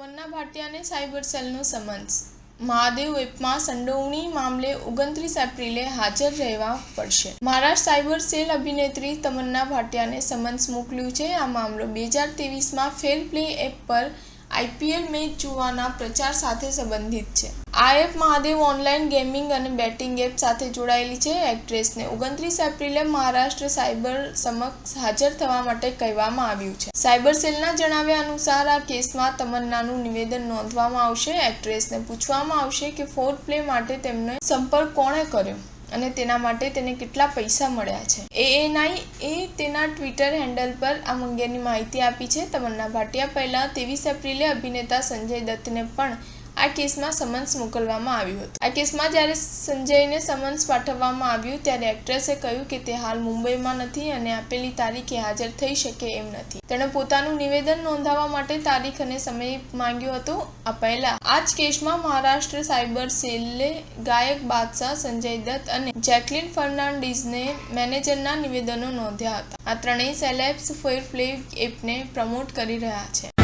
તમન્ના ભાટિયાને cyber સેલનું summons. Mahadev એપમાં સંડોવણી મામલે 29 એપ્રિલે હાજર રહેવા પડશે। મહારાષ્ટ્ર સાયબર સેલ અભિનેત્રી તમન્ના ભાટિયાને સમન્સ મોકલ્યું છે। આ મામલો 2023માં ફેર પ્લે એપ પર IPL મેચ જોવાના પ્રચાર સાથે સંબંધિત છે। આ એપ મહાદેવ ઓનલાઈન ગેમિંગ અને બેટિંગ એપ સાથે જોડાયેલી છે। એક્ટ્રેસને 29 એપ્રિલે મહારાષ્ટ્ર સાયબર સમક્ષ હાજર થવા માટે કહેવામાં આવ્યું છે। સાયબર સેલના જણાવ્યા અનુસાર આ કેસમાં તમન્નાનું નિવેદન નોંધવામાં આવશે। એક્ટ્રેસને પૂછવામાં આવશે કે ફોર પ્લે માટે તેમનો સંપર્ક કોણે કર્યો અને તેના માટે તેને કેટલા પૈસા મળ્યા છે। ANI એ તેના ટ્વિટર હેન્ડલ પર આ અંગેની માહિતી આપી છે। તમન્ના ભાટિયા પહેલા 23 એપ્રિલે અભિનેતા સંજય દત્તને પણ આ કેસમાં સમન્સ મોકલવામાં આવ્યું હતું। આ કેસમાં જ્યારે સંજયને સમન્સ પાઠવવામાં આવ્યું ત્યારે એક્ટ્રેસે કહ્યું કે તે હાલ મુંબઈમાં નથી અને આપેલી તારીખે હાજર થઈ શકે એમ નથી। તેણે પોતાનું નિવેદન નોંધાવવા માટે તારીખ અને સમય માંગ્યો હતો। આ પહેલા આ જ કેસમાં મહારાષ્ટ્ર સાયબર સેલે ગાયક બાદશાહ, સંજય દત્ત અને જેકલીન ફર્નાન્ડીઝને મેનેજરના નિવેદનો નોંધ્યા હતા। આ ત્રણેય સેલેબ્સ ફેર પ્લે એપને પ્રમોટ કરી રહ્યા છે।